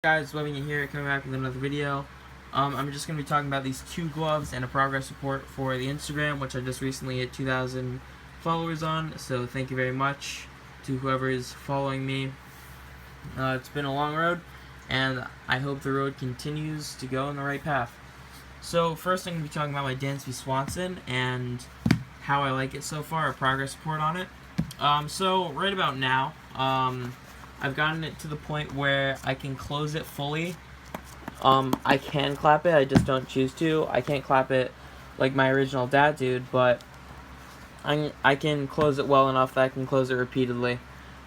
Guys, Webbing it here, coming back with another video. I'm just going to be talking about these two gloves and a progress report for the Instagram, which I just recently hit 2,000 followers on, so thank you very much to whoever is following me. It's been a long road, and I hope the road continues to go in the right path. So first I'm going to be talking about my DANSBY Swanson and how I like it so far, a progress report on it. So right about now, I've gotten it to the point where I can close it fully. I can clap it, I just don't choose to. I can't clap it like my original DATDUDE, but I can close it well enough that I can close it repeatedly.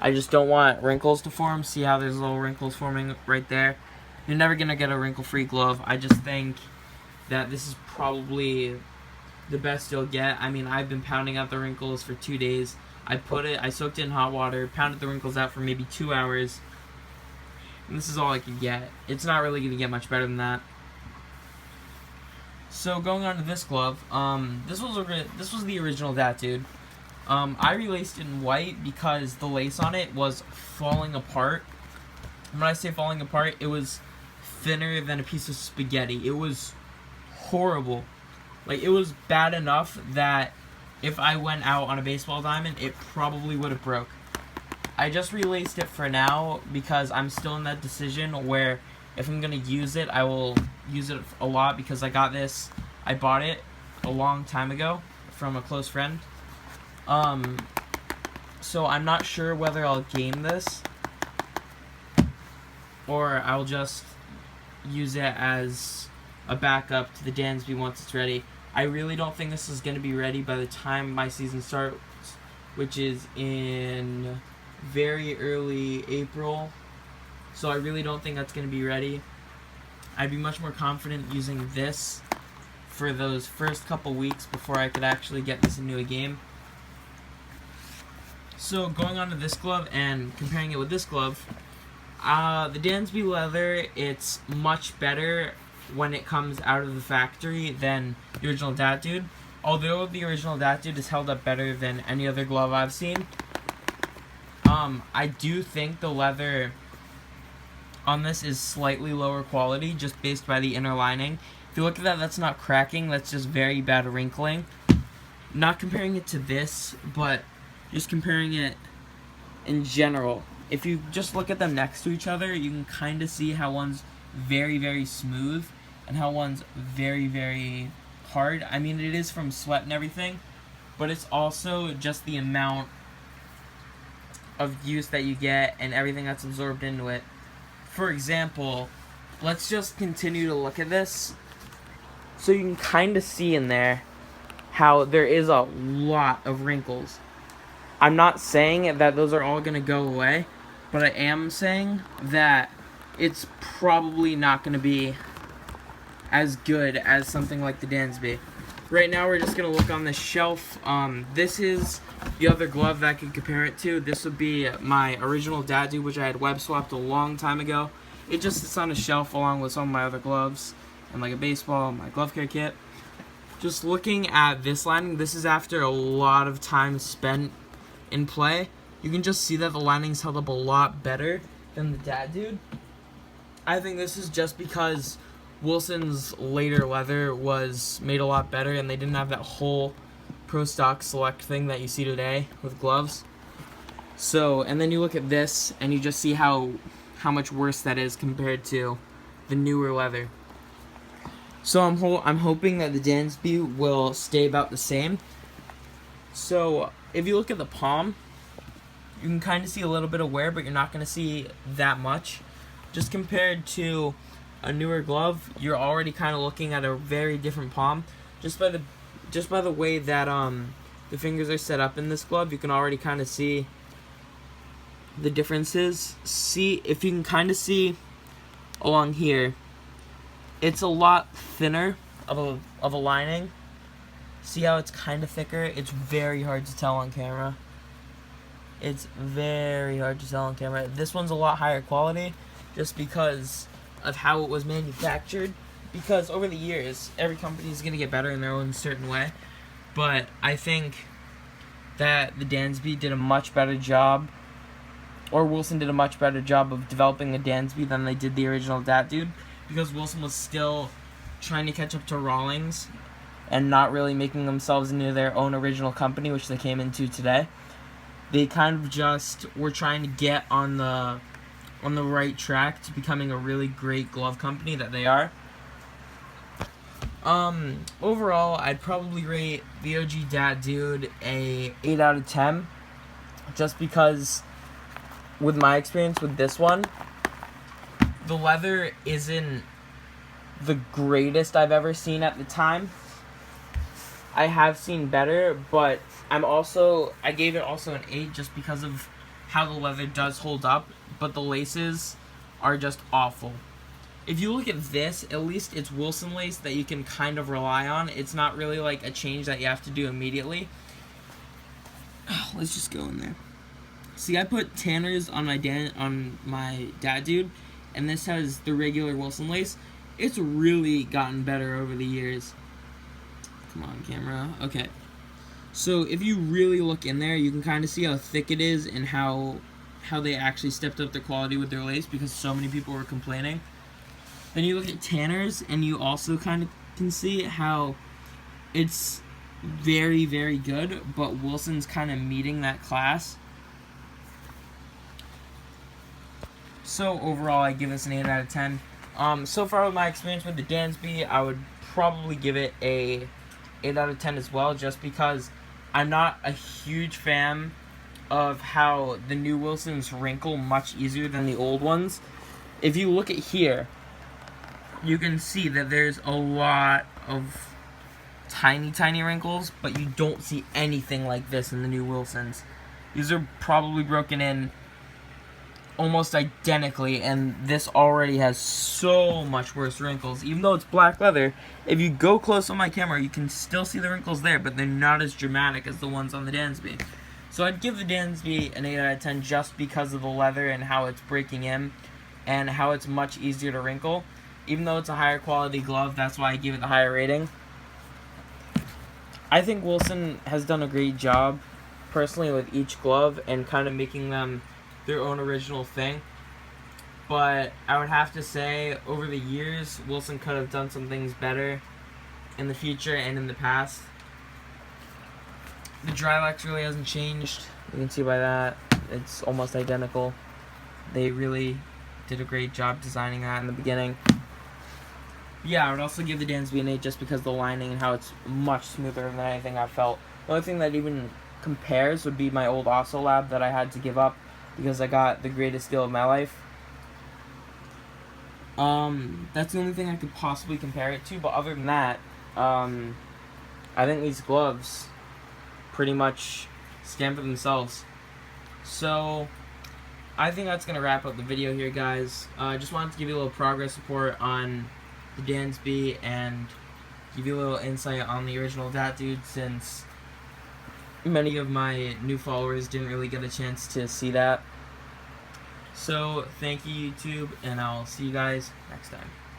I just don't want wrinkles to form. See how there's little wrinkles forming right there? You're never going to get a wrinkle-free glove. I just think that this is probably the best you'll get. I mean, I've been pounding out the wrinkles for 2 days. I soaked it in hot water, pounded the wrinkles out for maybe 2 hours, and this is all I could get. It's not really going to get much better than that. So going on to this glove, this was the original DATDUDE. I relaced it in white because the lace on it was falling apart. When I say falling apart, it was thinner than a piece of spaghetti. It was horrible. Like, it was bad enough that if I went out on a baseball diamond, it probably would have broke. I just relaced it for now because I'm still in that decision where if I'm going to use it, I will use it a lot because I bought it a long time ago from a close friend. So I'm not sure whether I'll game this or I'll just use it as a backup to the DANSBY once it's ready. I really don't think this is going to be ready by the time my season starts, which is in very early April. So I really don't think that's going to be ready. I'd be much more confident using this for those first couple weeks before I could actually get this into a game. So going on to this glove and comparing it with this glove, the DANSBY leather, it's much better when it comes out of the factory than the original DATDUDE. Although the original DATDUDE is held up better than any other glove I've seen, I do think the leather on this is slightly lower quality just based by the inner lining. If you look at that, that's not cracking, that's just very bad wrinkling. Not comparing it to this, but just comparing it in general. If you just look at them next to each other, you can kind of see how one's very, very smooth and how one's very, very hard. I mean, it is from sweat and everything, but it's also just the amount of use that you get and everything that's absorbed into it. For example, let's just continue to look at this. So you can kind of see in there how there is a lot of wrinkles. I'm not saying that those are all going to go away, but I am saying that it's probably not going to be as good as something like the DANSBY. Right now we're just going to look on the shelf. This is the other glove that I could compare it to. This would be my original DATDUDE, which I had web swapped a long time ago. It just sits on a shelf along with some of my other gloves and like a baseball, my glove care kit. Just looking at this lining, this is after a lot of time spent in play. You can just see that the lining's held up a lot better than the DATDUDE. I think this is just because Wilson's later leather was made a lot better and they didn't have that whole Pro Stock Select thing that you see today with gloves. So, and then you look at this and you just see how much worse that is compared to the newer leather. So I'm hoping that the DANSBY will stay about the same. So if you look at the palm, you can kind of see a little bit of wear, but you're not going to see that much. Just compared to a newer glove, you're already kind of looking at a very different palm. Just by the way that the fingers are set up in this glove, you can already kind of see the differences. See, if you can kind of see along here, it's a lot thinner of a lining. See how it's kind of thicker? It's very hard to tell on camera. It's very hard to tell on camera. This one's a lot higher quality just because of how it was manufactured. Because over the years, every company is going to get better in their own certain way. But I think that the DANSBY did a much better job or Wilson did a much better job of developing a Dansby than they did the original DATDUDE, because Wilson was still trying to catch up to Rawlings and not really making themselves into their own original company, which they came into today. They kind of just were trying to get on the right track to becoming a really great glove company that they are. Overall, I'd probably rate the OG DATDUDE a 8 out of 10, just because with my experience with this one, the leather isn't the greatest I've ever seen at the time. I have seen better, but I gave it also an 8 just because of how the leather does hold up, but the laces are just awful. If you look at this, at least it's Wilson lace that you can kind of rely on. It's not really like a change that you have to do immediately. Let's just go in there. See, I put Tanner's on my DATDUDE, and this has the regular Wilson lace. It's really gotten better over the years. Come on, camera. Okay. So if you really look in there, you can kind of see how thick it is and how they actually stepped up their quality with their lace, because so many people were complaining. Then you look at Tanner's, and you also kind of can see how it's very, very good, but Wilson's kind of meeting that class. So overall, I give this an 8 out of 10. So far with my experience with the Dansby, I would probably give it a 8 out of 10 as well, just because I'm not a huge fan of how the new Wilsons wrinkle much easier than the old ones. If you look at here, you can see that there's a lot of tiny wrinkles, but you don't see anything like this in the new Wilsons. These are probably broken in almost identically, and this already has so much worse wrinkles. Even though it's black leather, if you go close on my camera, you can still see the wrinkles there, but they're not as dramatic as the ones on the Dansby. So I'd give the Dansby an 8 out of 10 just because of the leather and how it's breaking in and how it's much easier to wrinkle. Even though it's a higher quality glove, that's why I give it the higher rating. I think Wilson has done a great job, personally, with each glove and kind of making them their own original thing. But I would have to say, over the years, Wilson could have done some things better in the future and in the past. The Drylax really hasn't changed. You can see by that. It's almost identical. They really did a great job designing that in the beginning. Yeah, I would also give the Dansby an 8 just because of the lining and how it's much smoother than anything I've felt. The only thing that even compares would be my old Osso-Lab that I had to give up because I got the greatest deal of my life. That's the only thing I could possibly compare it to, but other than that, I think these gloves pretty much stand for themselves. So I think that's going to wrap up the video here, guys. I just wanted to give you a little progress report on the Dansby and give you a little insight on the original DATDUDE, since many of my new followers didn't really get a chance to see that. So thank you, YouTube, and I'll see you guys next time.